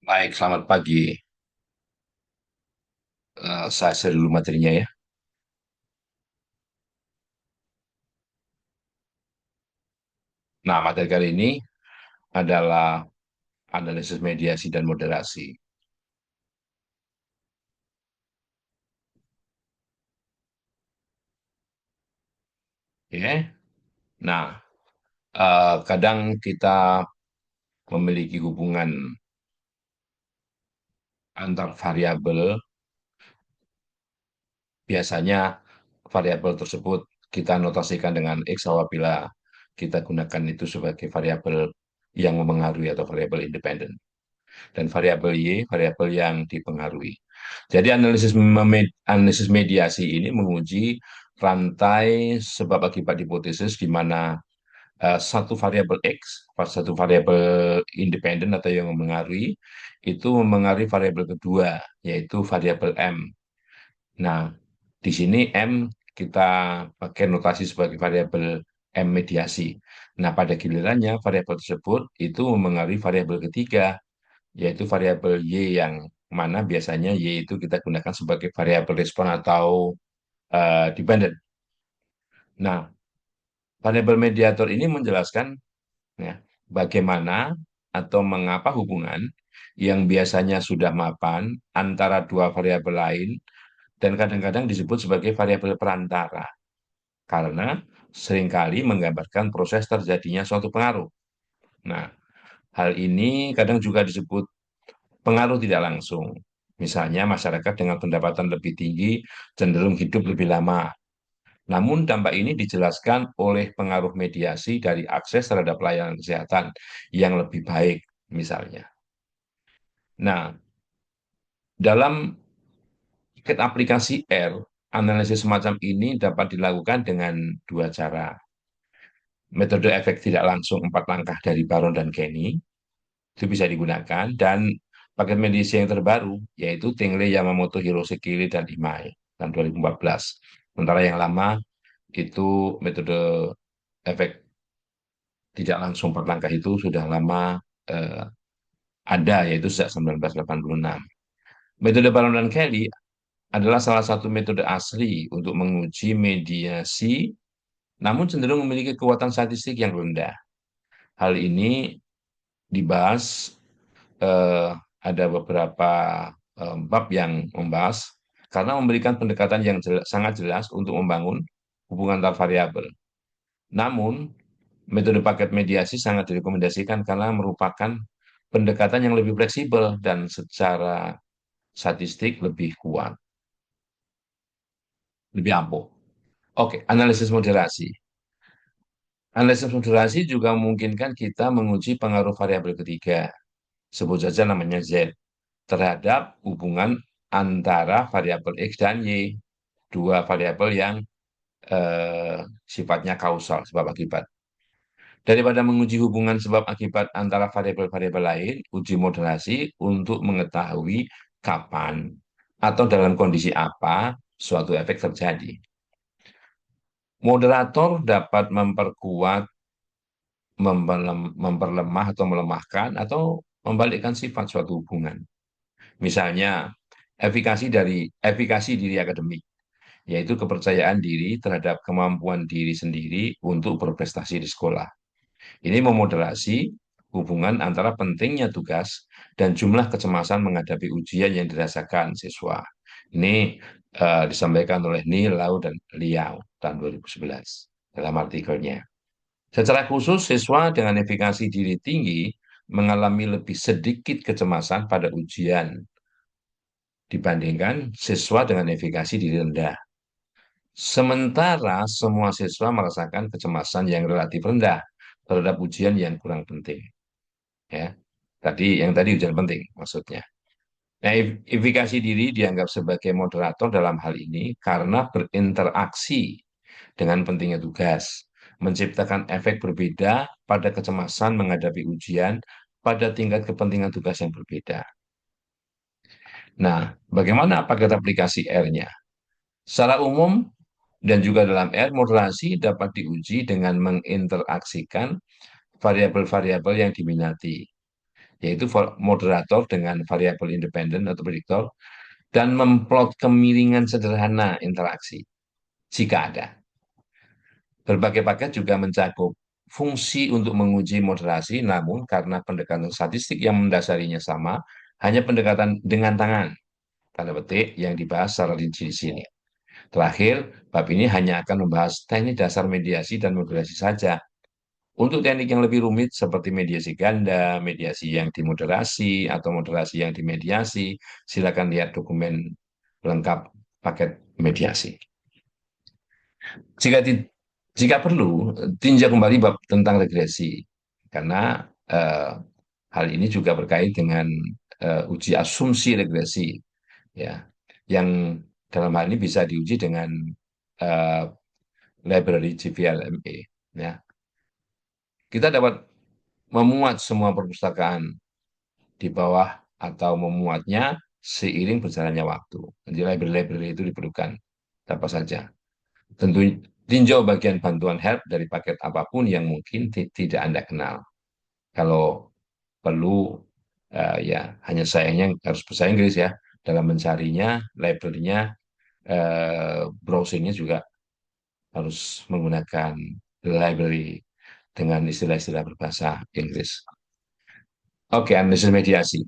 Baik, selamat pagi. Saya share dulu materinya ya. Nah, materi kali ini adalah analisis mediasi dan moderasi. Oke. Nah, kadang kita memiliki hubungan antar variabel. Biasanya variabel tersebut kita notasikan dengan X apabila kita gunakan itu sebagai variabel yang memengaruhi atau variabel independen. Dan variabel Y, variabel yang dipengaruhi. Jadi analisis mediasi ini menguji rantai sebab akibat hipotesis di mana satu variabel X, satu variabel independen atau yang memengaruhi, itu memengaruhi variabel kedua, yaitu variabel M. Nah, di sini M kita pakai notasi sebagai variabel M mediasi. Nah, pada gilirannya variabel tersebut itu memengaruhi variabel ketiga, yaitu variabel Y yang mana biasanya Y itu kita gunakan sebagai variabel respon atau dependent. Nah, variabel mediator ini menjelaskan ya, bagaimana atau mengapa hubungan yang biasanya sudah mapan antara dua variabel lain dan kadang-kadang disebut sebagai variabel perantara karena seringkali menggambarkan proses terjadinya suatu pengaruh. Nah, hal ini kadang juga disebut pengaruh tidak langsung. Misalnya masyarakat dengan pendapatan lebih tinggi cenderung hidup lebih lama. Namun dampak ini dijelaskan oleh pengaruh mediasi dari akses terhadap pelayanan kesehatan yang lebih baik misalnya. Nah, dalam aplikasi R, analisis semacam ini dapat dilakukan dengan dua cara. Metode efek tidak langsung 4 langkah dari Baron dan Kenny itu bisa digunakan dan paket medis yang terbaru yaitu Tengle, Yamamoto, Hiroshige, dan Imai tahun 2014. Sementara yang lama itu metode efek tidak langsung 4 langkah itu sudah lama eh, ada yaitu sejak 1986. Metode Baron dan Kelly adalah salah satu metode asli untuk menguji mediasi namun cenderung memiliki kekuatan statistik yang rendah. Hal ini dibahas eh, ada beberapa bab yang membahas karena memberikan pendekatan yang sangat jelas untuk membangun hubungan antar variabel. Namun, metode paket mediasi sangat direkomendasikan karena merupakan pendekatan yang lebih fleksibel dan secara statistik lebih kuat, lebih ampuh. Oke, analisis moderasi. Analisis moderasi juga memungkinkan kita menguji pengaruh variabel ketiga, sebut saja namanya Z, terhadap hubungan antara variabel X dan Y, dua variabel yang sifatnya kausal, sebab akibat. Daripada menguji hubungan sebab akibat antara variabel-variabel lain, uji moderasi untuk mengetahui kapan atau dalam kondisi apa suatu efek terjadi. Moderator dapat memperkuat, memperlemah atau melemahkan atau membalikkan sifat suatu hubungan. Misalnya, efikasi diri akademik, yaitu kepercayaan diri terhadap kemampuan diri sendiri untuk berprestasi di sekolah. Ini memoderasi hubungan antara pentingnya tugas dan jumlah kecemasan menghadapi ujian yang dirasakan siswa. Ini disampaikan oleh Neil Lau dan Liao tahun 2011 dalam artikelnya. Secara khusus, siswa dengan efikasi diri tinggi mengalami lebih sedikit kecemasan pada ujian dibandingkan siswa dengan efikasi diri rendah. Sementara semua siswa merasakan kecemasan yang relatif rendah terhadap ujian yang kurang penting. Ya, yang tadi ujian penting maksudnya. Nah, efikasi diri dianggap sebagai moderator dalam hal ini karena berinteraksi dengan pentingnya tugas, menciptakan efek berbeda pada kecemasan menghadapi ujian pada tingkat kepentingan tugas yang berbeda. Nah, bagaimana paket aplikasi R-nya? Secara umum dan juga dalam R, moderasi dapat diuji dengan menginteraksikan variabel-variabel yang diminati. yaitu moderator dengan variabel independen atau prediktor, dan memplot kemiringan sederhana interaksi, jika ada. Berbagai paket juga mencakup fungsi untuk menguji moderasi, namun karena pendekatan statistik yang mendasarinya sama, hanya pendekatan dengan tangan, tanda petik, yang dibahas secara rinci di sini. Terakhir, bab ini hanya akan membahas teknik dasar mediasi dan moderasi saja. Untuk teknik yang lebih rumit seperti mediasi ganda, mediasi yang dimoderasi, atau moderasi yang dimediasi, silakan lihat dokumen lengkap paket mediasi. Jika jika perlu, tinjau kembali bab tentang regresi, karena hal ini juga berkait dengan uji asumsi regresi, ya, yang dalam hal ini bisa diuji dengan eh, library GVLME. Ya, kita dapat memuat semua perpustakaan di bawah atau memuatnya seiring berjalannya waktu. Jadi library-library itu diperlukan apa saja. Tentu tinjau bagian bantuan help dari paket apapun yang mungkin tidak Anda kenal. Kalau perlu, ya hanya sayangnya harus bahasa Inggris ya. Dalam mencarinya, library-nya, browsing-nya juga harus menggunakan library dengan istilah-istilah berbahasa Inggris. Oke, analisis mediasi.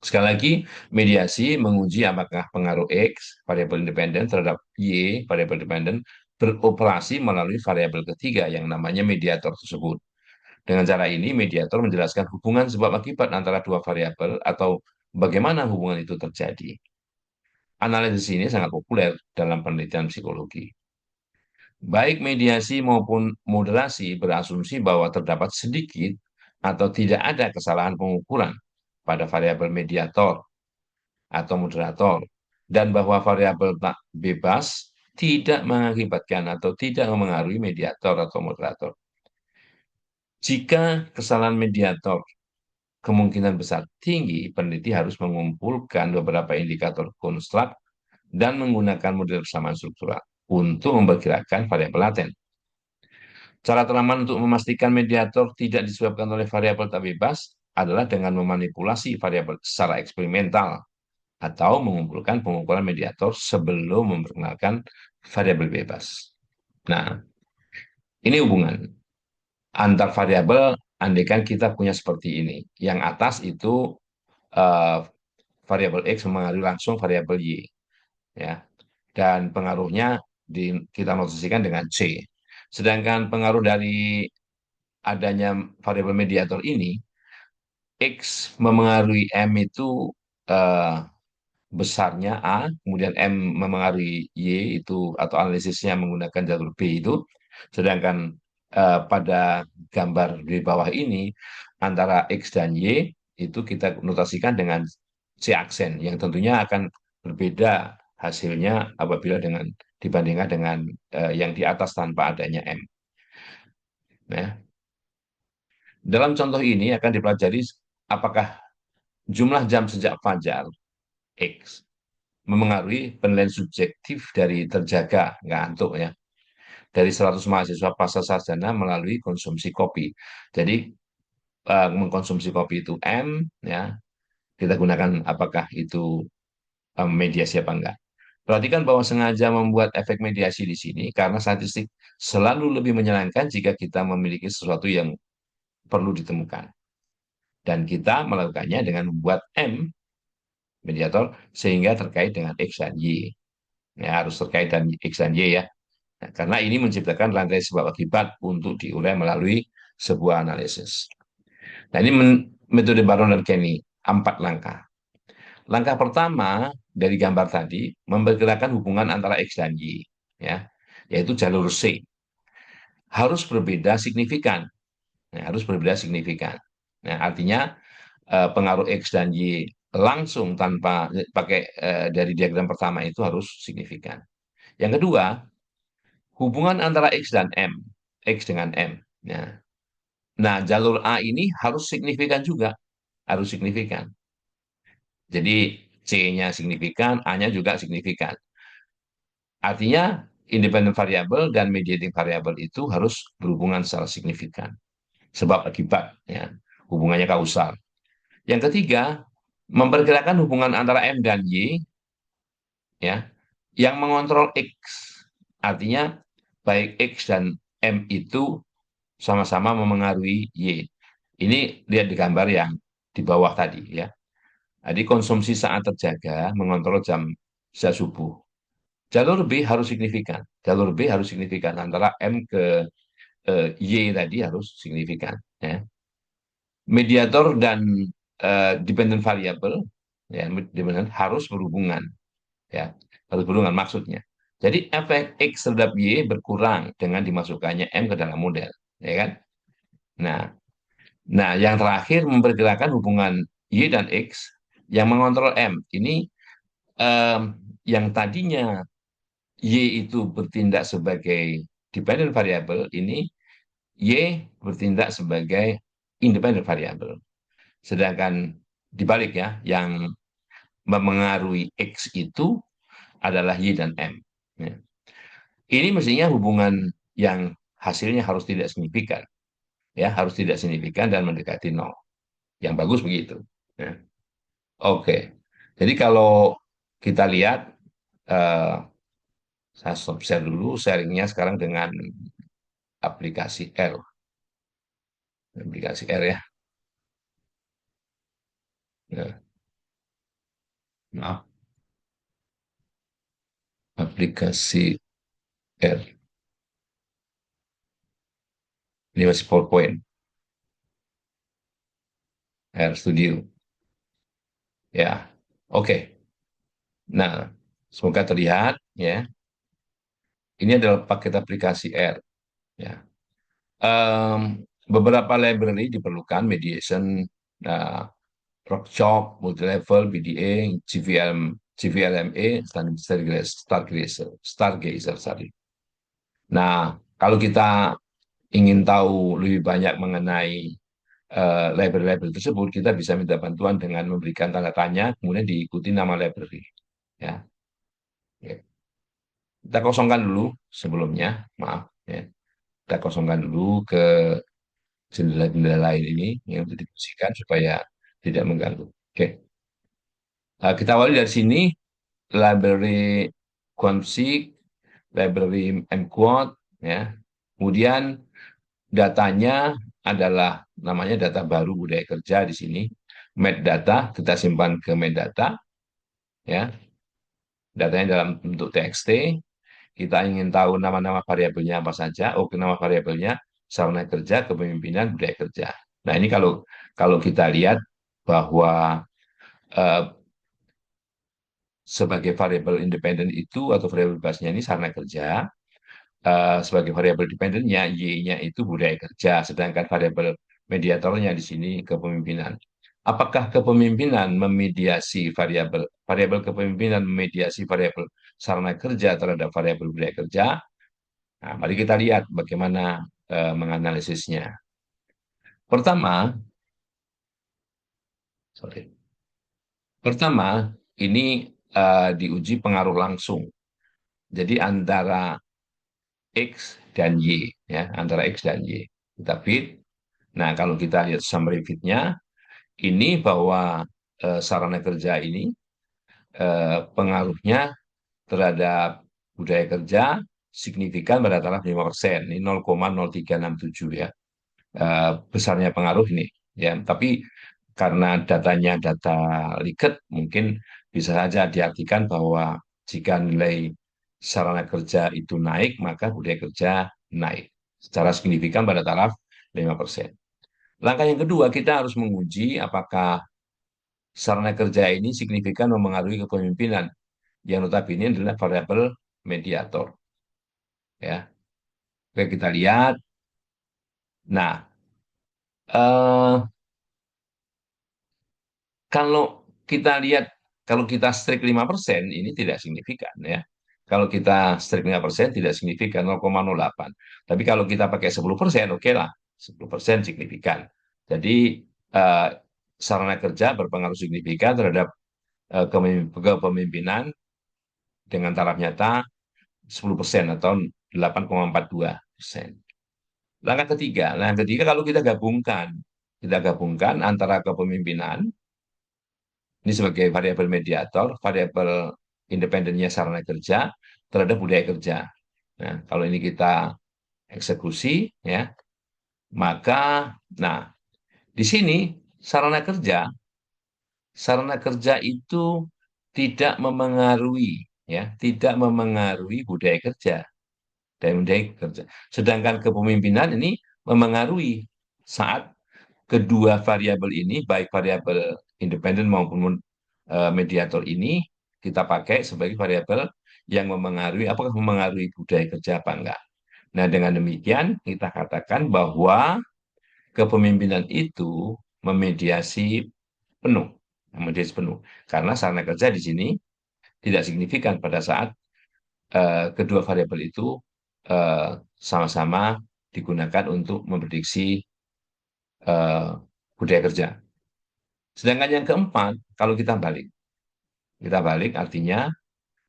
Sekali lagi, mediasi menguji apakah pengaruh X, variabel independen, terhadap Y, variabel dependen, beroperasi melalui variabel ketiga yang namanya mediator tersebut. Dengan cara ini, mediator menjelaskan hubungan sebab akibat antara dua variabel atau bagaimana hubungan itu terjadi. Analisis ini sangat populer dalam penelitian psikologi. Baik mediasi maupun moderasi berasumsi bahwa terdapat sedikit atau tidak ada kesalahan pengukuran pada variabel mediator atau moderator, dan bahwa variabel bebas tidak mengakibatkan atau tidak memengaruhi mediator atau moderator. Jika kesalahan mediator kemungkinan besar tinggi, peneliti harus mengumpulkan beberapa indikator konstruk dan menggunakan model persamaan struktural untuk memperkirakan variabel laten. Cara teraman untuk memastikan mediator tidak disebabkan oleh variabel tak bebas adalah dengan memanipulasi variabel secara eksperimental atau mengumpulkan pengukuran mediator sebelum memperkenalkan variabel bebas. Nah, ini hubungan antar variabel. Andaikan kita punya seperti ini, yang atas itu uh, variabel X mempengaruhi langsung variabel Y, ya, dan pengaruhnya kita notasikan dengan C. Sedangkan pengaruh dari adanya variabel mediator ini, X memengaruhi M itu uh, besarnya A, kemudian M memengaruhi Y itu, atau analisisnya menggunakan jalur B itu, sedangkan pada gambar di bawah ini antara X dan Y itu kita notasikan dengan C aksen yang tentunya akan berbeda hasilnya apabila dibandingkan dengan yang di atas tanpa adanya M. Nah, dalam contoh ini akan dipelajari apakah jumlah jam sejak fajar X memengaruhi penilaian subjektif dari terjaga ngantuk ya dari 100 mahasiswa pasca sarjana melalui konsumsi kopi. Jadi mengkonsumsi kopi itu M, ya, kita gunakan apakah itu mediasi apa enggak. Perhatikan bahwa sengaja membuat efek mediasi di sini karena statistik selalu lebih menyenangkan jika kita memiliki sesuatu yang perlu ditemukan. Dan kita melakukannya dengan membuat M, mediator, sehingga terkait dengan X dan Y. Ya, harus terkait dengan X dan Y ya. Nah, karena ini menciptakan rantai sebab akibat untuk diurai melalui sebuah analisis. Nah, ini metode Baron dan Kenny, 4 langkah. Langkah pertama dari gambar tadi memperkirakan hubungan antara X dan Y, ya, yaitu jalur C. Harus berbeda signifikan. Nah, harus berbeda signifikan. Nah, artinya pengaruh X dan Y langsung tanpa pakai dari diagram pertama itu harus signifikan. Yang kedua, hubungan antara X dan M, X dengan M. Nah, jalur A ini harus signifikan juga, harus signifikan. Jadi C-nya signifikan, A-nya juga signifikan. Artinya independent variable dan mediating variable itu harus berhubungan secara signifikan. Sebab akibat, ya, hubungannya kausal. Yang ketiga, memperkirakan hubungan antara M dan Y, ya, yang mengontrol X. Artinya, baik X dan M itu sama-sama memengaruhi Y. Ini lihat di gambar yang di bawah tadi, ya. Jadi konsumsi saat terjaga mengontrol jam subuh. Jalur B harus signifikan. Jalur B harus signifikan antara M ke Y tadi harus signifikan. Ya. Mediator dan dependent variable ya, dependent harus berhubungan. Ya, harus berhubungan maksudnya. Jadi efek X terhadap Y berkurang dengan dimasukkannya M ke dalam model. Ya kan? Nah, yang terakhir memperkirakan hubungan Y dan X yang mengontrol M. Ini em, yang tadinya Y itu bertindak sebagai dependent variable, ini Y bertindak sebagai independent variable. Sedangkan dibalik ya, yang memengaruhi X itu adalah Y dan M. Ya. Ini mestinya hubungan yang hasilnya harus tidak signifikan, ya harus tidak signifikan dan mendekati nol. Yang bagus begitu. Ya. Oke, jadi kalau kita lihat, eh, saya stop share dulu, sharingnya sekarang dengan aplikasi R, aplikasi R ya. Ya, maaf, aplikasi R. Ini masih PowerPoint, R Studio. Ya, oke. Nah, semoga terlihat ya. Ini adalah paket aplikasi R. Ya. Beberapa library diperlukan, mediation, nah, Rockchalk, multilevel, BDA, GVLMA, Stargazer, sorry. Nah, kalau kita ingin tahu lebih banyak mengenai library-library tersebut, kita bisa minta bantuan dengan memberikan tanda tanya, kemudian diikuti nama library. Ya, ya. Kita kosongkan dulu sebelumnya, maaf. Ya. Kita kosongkan dulu ke jendela-jendela lain ini yang untuk difungsikan supaya tidak mengganggu. Oke. Kita awali dari sini, library config, library mquad, ya. Kemudian datanya adalah namanya data baru budaya kerja di sini. Metadata kita simpan ke metadata, ya. Datanya dalam bentuk TXT. Kita ingin tahu nama-nama variabelnya apa saja. Oke, nama variabelnya sarana kerja, kepemimpinan, budaya kerja. Nah, ini kalau kalau kita lihat bahwa eh, sebagai variabel independen itu atau variabel bebasnya ini sarana kerja, sebagai variabel dependennya Y-nya itu budaya kerja, sedangkan variabel mediatornya di sini kepemimpinan. Apakah kepemimpinan memediasi variabel kepemimpinan memediasi variabel sarana kerja terhadap variabel budaya kerja? Nah, mari kita lihat bagaimana menganalisisnya. Pertama, sorry. Pertama, ini diuji pengaruh langsung. Jadi antara X dan Y, ya, antara X dan Y. Kita fit. Nah, kalau kita lihat summary fit-nya, ini bahwa sarana kerja ini pengaruhnya terhadap budaya kerja signifikan pada taraf 5%. Ini 0,0367 ya. Besarnya pengaruh ini. Ya, tapi karena datanya data liket, mungkin bisa saja diartikan bahwa jika nilai sarana kerja itu naik, maka budaya kerja naik secara signifikan pada taraf 5%. Langkah yang kedua, kita harus menguji apakah sarana kerja ini signifikan memengaruhi kepemimpinan, yang notabene adalah variabel mediator. Ya, oke kita lihat. Nah, eh, kalau kita lihat, kalau kita strict 5% ini tidak signifikan ya. Kalau kita strict 5% tidak signifikan 0,08. Tapi kalau kita pakai 10%, oke lah. 10% signifikan. Jadi eh, sarana kerja berpengaruh signifikan terhadap kepemimpinan dengan taraf nyata 10% atau 8,42%. Langkah ketiga kalau kita gabungkan kita gabungkan antara kepemimpinan, ini sebagai variabel mediator, variabel independennya sarana kerja terhadap budaya kerja. Nah, kalau ini kita eksekusi, ya, maka, nah, di sini sarana kerja, sarana kerja itu tidak memengaruhi, ya, tidak memengaruhi budaya kerja dan budaya kerja. Sedangkan kepemimpinan ini memengaruhi saat kedua variabel ini, baik variabel independen maupun mediator ini, kita pakai sebagai variabel yang memengaruhi, apakah memengaruhi budaya kerja apa enggak. Nah, dengan demikian kita katakan bahwa kepemimpinan itu memediasi penuh, memediasi penuh. Karena sarana kerja di sini tidak signifikan pada saat kedua variabel itu eh, sama-sama digunakan untuk memprediksi eh, budaya kerja. Sedangkan yang keempat, kalau kita balik artinya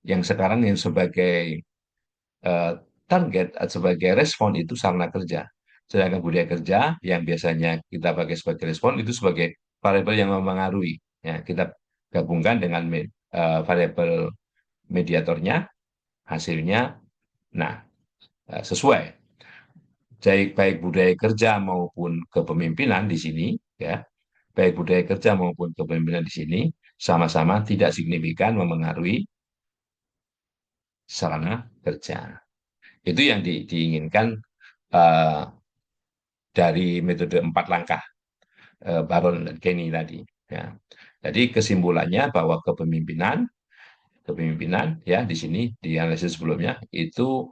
yang sekarang yang sebagai eh, target, sebagai respon itu sarana kerja. Sedangkan budaya kerja yang biasanya kita pakai sebagai respon itu sebagai variabel yang memengaruhi. Ya, kita gabungkan dengan variabel mediatornya, hasilnya, nah, sesuai. Baik, baik budaya kerja maupun kepemimpinan di sini, ya, baik budaya kerja maupun kepemimpinan di sini sama-sama tidak signifikan memengaruhi sarana kerja. Itu yang diinginkan eh, dari metode 4 langkah Baron dan Kenny tadi. Ya. Jadi kesimpulannya bahwa kepemimpinan ya di sini di analisis sebelumnya itu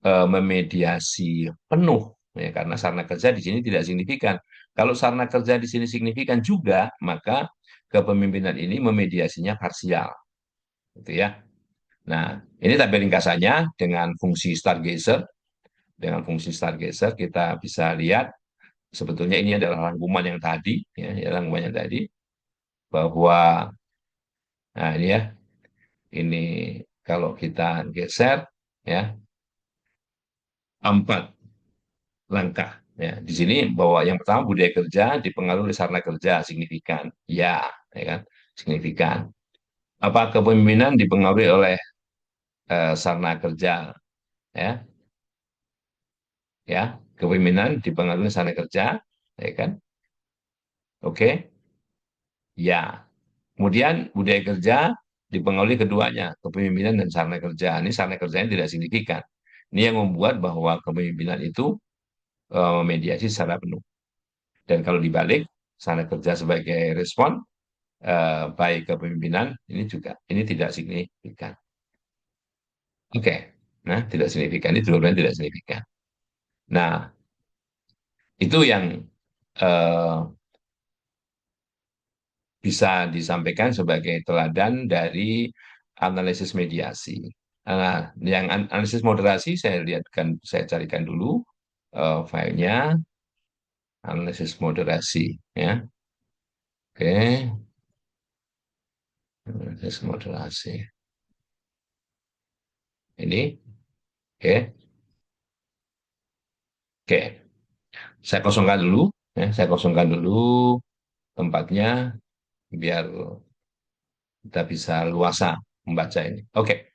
memediasi penuh ya, karena sarana kerja di sini tidak signifikan. Kalau sarana kerja di sini signifikan juga, maka kepemimpinan ini memediasinya parsial, gitu ya. Nah, ini tabel ringkasannya dengan fungsi Stargazer. Dengan fungsi Stargazer kita bisa lihat sebetulnya ini adalah rangkuman yang tadi, ya, rangkuman yang tadi bahwa, nah ini ya, ini kalau kita geser, ya, 4 langkah. Ya, di sini bahwa yang pertama budaya kerja dipengaruhi oleh sarana kerja signifikan, ya kan, signifikan. Apa kepemimpinan dipengaruhi oleh sarana kerja, ya, ya, kepemimpinan dipengaruhi oleh sarana kerja, ya kan, oke, ya. Kemudian budaya kerja dipengaruhi keduanya, kepemimpinan dan sarana kerja. Ini sarana kerjanya tidak signifikan. Ini yang membuat bahwa kepemimpinan itu memediasi secara penuh. Dan kalau dibalik, sarana kerja sebagai respon, baik kepemimpinan, ini juga, ini tidak signifikan. Oke, nah tidak signifikan, ini dua-duanya tidak signifikan. Nah, itu yang eh, bisa disampaikan sebagai teladan dari analisis mediasi. Nah, yang analisis moderasi saya lihatkan, saya carikan dulu filenya, analisis moderasi, ya. Oke, analisis moderasi. Ini, oke, oke. Saya kosongkan dulu, ya. Saya kosongkan dulu tempatnya biar kita bisa luasa membaca ini. Oke.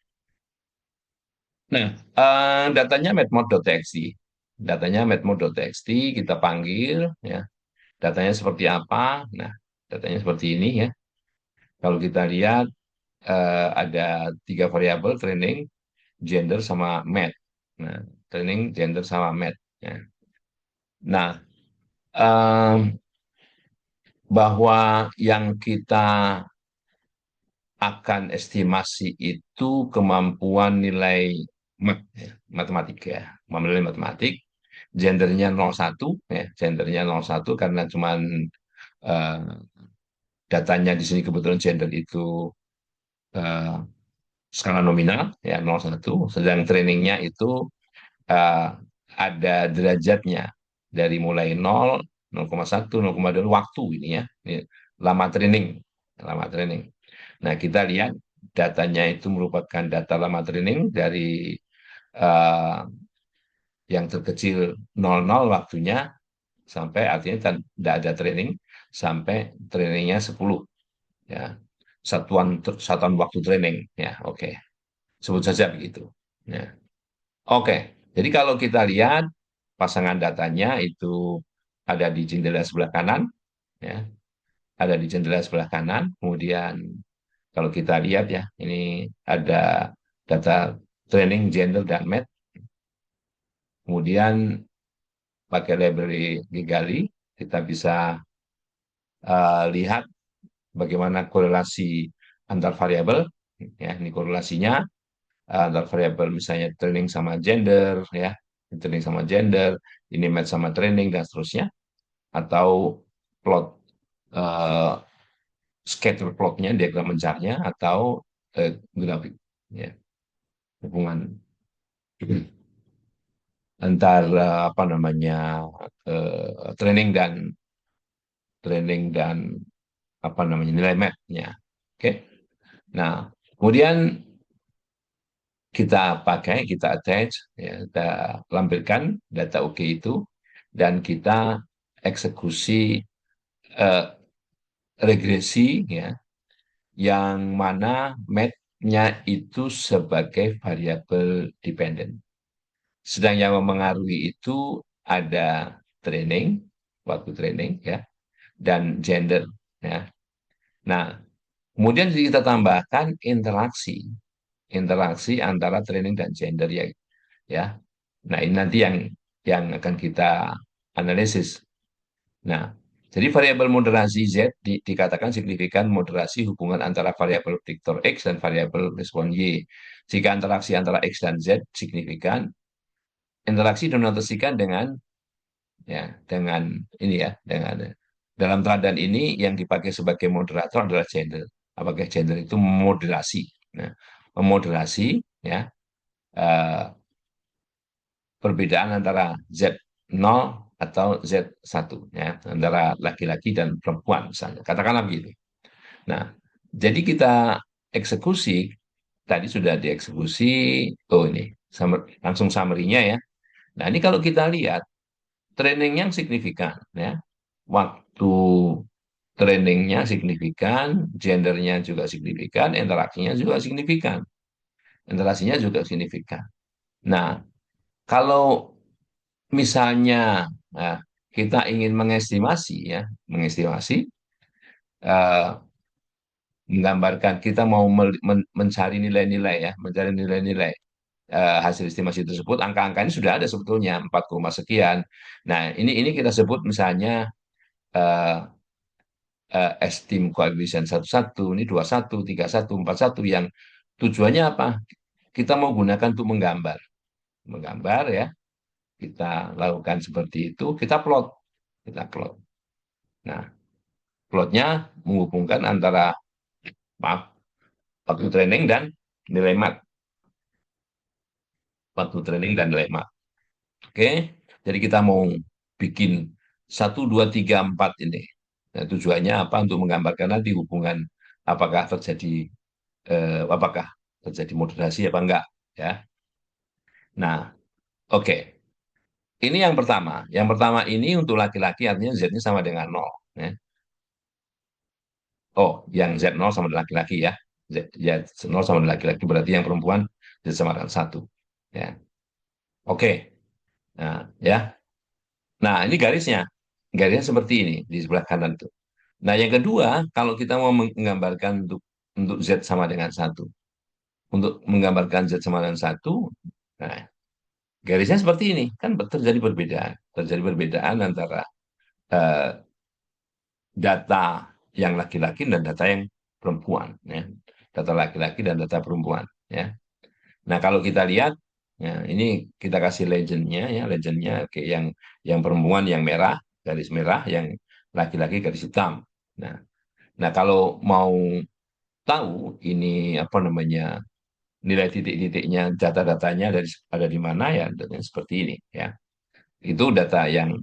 Nah, datanya medmod.txt. Datanya medmod.txt kita panggil, ya. Datanya seperti apa? Nah, datanya seperti ini, ya. Kalau kita lihat ada 3 variabel, training, gender, sama math. Nah, training, gender, sama math. Ya. Nah, em, bahwa yang kita akan estimasi itu kemampuan nilai matematik, ya, kemampuan nilai matematik, gendernya 01, ya, gendernya 01 karena cuman eh, datanya di sini kebetulan gender itu eh, skala nominal, ya, 01, sedang trainingnya itu eh, ada derajatnya dari mulai 0, 0,1, 0,2 waktu ini, ya. Ini lama training, lama training. Nah, kita lihat datanya itu merupakan data lama training dari eh, yang terkecil 00 waktunya sampai artinya tidak ada training sampai trainingnya 10 ya. Satuan waktu training ya, oke. Sebut saja begitu. Ya. Oke. Jadi kalau kita lihat pasangan datanya itu ada di jendela sebelah kanan ya, ada di jendela sebelah kanan. Kemudian kalau kita lihat ya, ini ada data training gender dan math. Kemudian pakai library Gigali kita bisa lihat bagaimana korelasi antar variabel ya, ini korelasinya antar variabel misalnya training sama gender ya, training sama gender, ini match sama training dan seterusnya, atau plot eh, scatter plotnya, diagram mencarnya, atau grafik ya, hubungan antara apa namanya training dan apa namanya nilai math-nya. Oke. Nah, kemudian kita pakai, kita attach, ya, kita lampirkan data OK itu, dan kita eksekusi eh, regresi, ya, yang mana math-nya itu sebagai variabel dependen. Sedang yang memengaruhi itu ada training, waktu training, ya, dan gender. Ya. Nah, kemudian kita tambahkan interaksi antara training dan gender ya, ya. Nah, ini nanti yang akan kita analisis. Nah, jadi variabel moderasi Z dikatakan signifikan moderasi hubungan antara variabel prediktor X dan variabel respon Y. Jika interaksi antara X dan Z signifikan, interaksi dinotasikan dengan ini ya, dengan dalam teladan ini yang dipakai sebagai moderator adalah gender. Apakah gender itu moderasi? Nah, memoderasi ya, eh, perbedaan antara Z0 atau Z1 ya, antara laki-laki dan perempuan misalnya. Katakanlah begitu. Nah, jadi kita eksekusi, tadi sudah dieksekusi, oh ini langsung summary-nya ya. Nah, ini kalau kita lihat training yang signifikan ya. Waktu trainingnya signifikan, gendernya juga signifikan, interaksinya juga signifikan. Interaksinya juga signifikan. Nah, kalau misalnya nah, kita ingin mengestimasi ya, mengestimasi eh, menggambarkan kita mau mencari nilai-nilai ya, mencari nilai-nilai hasil estimasi tersebut, angka-angkanya sudah ada sebetulnya 4, sekian. Nah, ini kita sebut misalnya eh, estim koefisien 11, ini 21, 31, 41 yang tujuannya apa? Kita mau gunakan untuk menggambar. Menggambar ya, kita lakukan seperti itu, kita plot. Kita plot. Nah, plotnya menghubungkan antara maaf, waktu training dan nilai mat. Waktu training dan nilai mat. Oke, jadi kita mau bikin 1, 2, 3, 4 ini. Nah, tujuannya apa? Untuk menggambarkan nanti hubungan apakah terjadi moderasi apa enggak ya. Nah, oke. Ini yang pertama. Yang pertama ini untuk laki-laki artinya Z-nya sama dengan 0 ya. Oh, yang Z0 sama dengan laki-laki ya. Z0 sama dengan laki-laki berarti yang perempuan Z sama dengan 1 ya. Oke. Nah, ya. Nah, ini garisnya. Garisnya seperti ini di sebelah kanan tuh. Nah, yang kedua, kalau kita mau menggambarkan untuk Z sama dengan 1, untuk menggambarkan Z sama dengan 1, nah, garisnya seperti ini. Kan terjadi perbedaan. Terjadi perbedaan antara eh, data yang laki-laki dan data yang perempuan. Ya. Data laki-laki dan data perempuan. Ya. Nah, kalau kita lihat, ya, ini kita kasih legendnya, ya, legendnya, oke, yang perempuan yang merah, garis merah, yang laki-laki garis hitam. Nah, nah kalau mau tahu ini apa namanya nilai titik-titiknya, data-datanya ada di mana ya, datanya seperti ini, ya. Itu data yang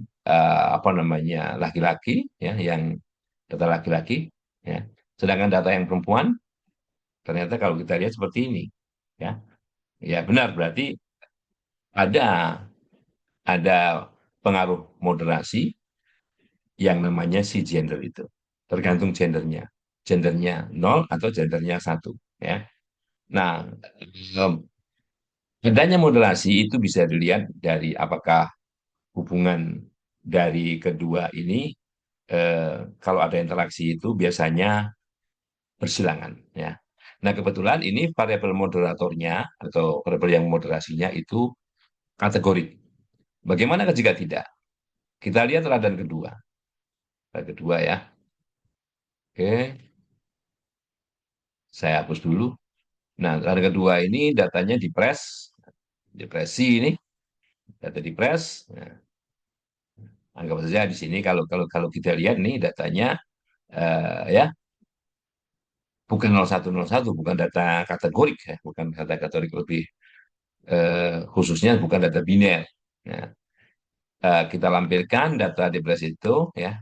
apa namanya laki-laki, ya, yang data laki-laki, ya. Sedangkan data yang perempuan ternyata kalau kita lihat seperti ini, ya. Ya benar berarti ada ada pengaruh moderasi yang namanya si gender itu. Tergantung gendernya. Gendernya nol atau gendernya satu. Ya. Nah, em, adanya moderasi itu bisa dilihat dari apakah hubungan dari kedua ini, kalau ada interaksi itu biasanya bersilangan. Ya. Nah, kebetulan ini variabel moderatornya atau variabel yang moderasinya itu kategorik. Bagaimana jika tidak? Kita lihat teladan kedua. Teladan kedua ya. Oke, saya hapus dulu. Nah, teladan kedua ini datanya di depresi ini, data di press. Nah, anggap saja di sini kalau kalau kalau kita lihat nih datanya, ya bukan 0101, bukan data kategorik ya, bukan data kategorik lebih, khususnya bukan data biner. Nah, kita lampirkan data depresi itu ya.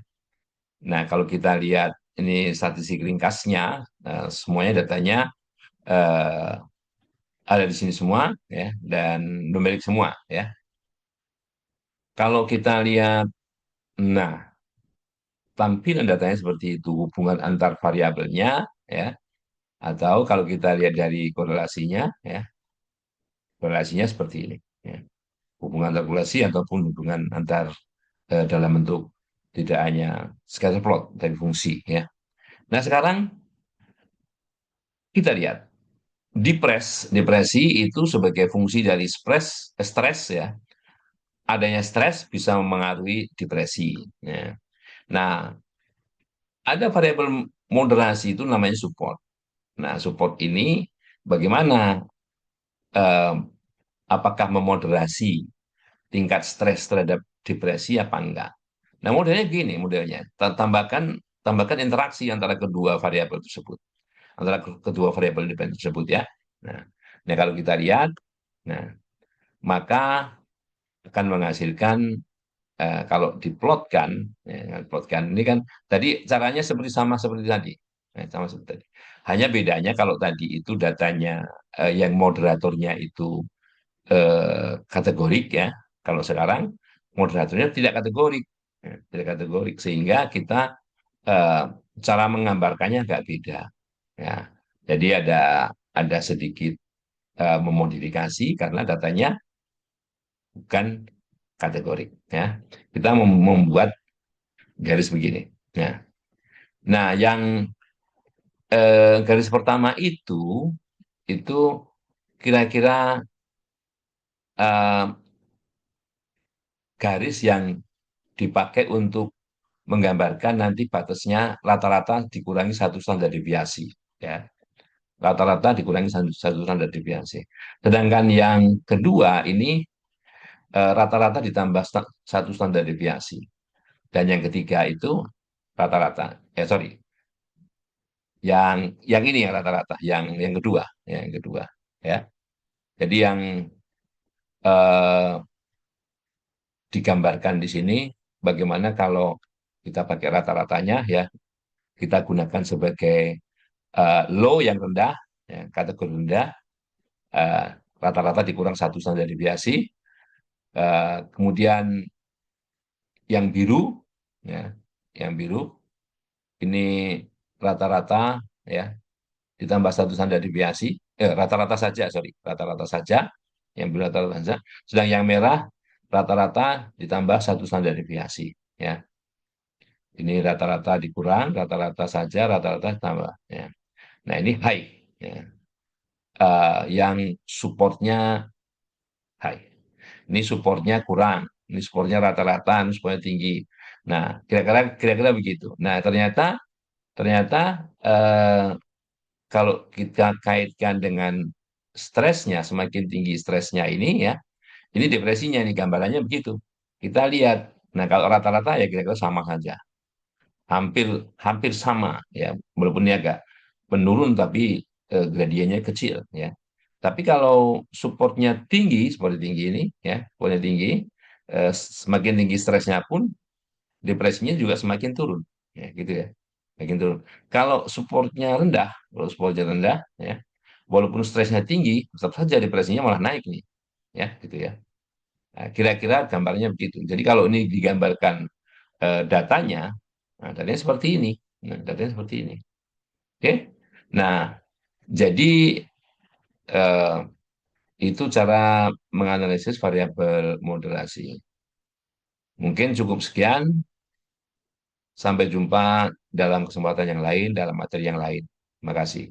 Nah, kalau kita lihat ini statistik ringkasnya, semuanya datanya eh, ada di sini semua ya, dan numerik semua ya. Kalau kita lihat, nah, tampilan datanya seperti itu, hubungan antar variabelnya ya, atau kalau kita lihat dari korelasinya ya, korelasinya seperti ini ya. Hubungan antar korelasi ataupun hubungan antar, dalam bentuk tidak hanya scatter plot dari fungsi ya. Nah, sekarang kita lihat depresi itu sebagai fungsi dari stres ya. Adanya stres bisa memengaruhi depresi ya. Nah, ada variabel moderasi itu namanya support. Nah, support ini bagaimana, eh, apakah memoderasi tingkat stres terhadap depresi apa enggak? Nah, modelnya gini, modelnya tambahkan interaksi antara kedua variabel tersebut, antara kedua variabel independen tersebut ya. Nah, nah kalau kita lihat, nah maka akan menghasilkan, kalau diplotkan, ya, plotkan ini kan tadi caranya sama seperti tadi. Sama seperti tadi. Hanya bedanya kalau tadi itu datanya, yang moderatornya itu, kategorik ya. Kalau sekarang moderatornya tidak kategorik, ya, tidak kategorik sehingga kita, eh, cara menggambarkannya agak beda. Ya, jadi ada sedikit, memodifikasi karena datanya bukan kategorik. Ya, kita membuat garis begini. Nah, nah yang, garis pertama itu kira-kira, eh, garis yang dipakai untuk menggambarkan nanti batasnya rata-rata dikurangi satu standar deviasi. Ya, rata-rata dikurangi satu standar deviasi. Sedangkan yang kedua ini, rata-rata ditambah satu standar deviasi. Dan yang ketiga itu rata-rata. Sorry, yang ini ya rata-rata, yang kedua, yang kedua. Ya, jadi yang, eh, digambarkan di sini bagaimana kalau kita pakai rata-ratanya ya, kita gunakan sebagai, low yang rendah, ya, kategori rendah, eh, rata-rata dikurang satu standar deviasi. Kemudian yang biru, ya, yang biru ini rata-rata ya ditambah satu standar deviasi, rata-rata saja, sorry, rata-rata saja, yang biru rata-rata saja. Sedang yang merah rata-rata ditambah satu standar deviasi, ya. Ini rata-rata dikurang, rata-rata saja, rata-rata tambah, ya. Nah, ini high, ya. Yang supportnya high. Ini supportnya kurang, ini supportnya rata-rata, ini supportnya tinggi. Nah, kira-kira begitu. Nah, ternyata ternyata eh, kalau kita kaitkan dengan stresnya, semakin tinggi stresnya ini ya, ini depresinya ini gambarannya begitu. Kita lihat. Nah, kalau rata-rata ya kira-kira sama saja. Hampir hampir sama ya, walaupun ini agak menurun tapi, gradiennya kecil ya. Tapi kalau supportnya tinggi seperti tinggi ini ya, supportnya tinggi, semakin tinggi stresnya pun depresinya juga semakin turun ya gitu ya, semakin turun. Kalau supportnya rendah ya, walaupun stresnya tinggi tetap saja depresinya malah naik nih ya gitu ya. Nah, kira-kira gambarnya begitu. Jadi kalau ini digambarkan, datanya, nah, datanya seperti ini. Nah, datanya seperti ini. Oke. Nah, jadi eh, itu cara menganalisis variabel moderasi. Mungkin cukup sekian. Sampai jumpa dalam kesempatan yang lain, dalam materi yang lain. Terima kasih.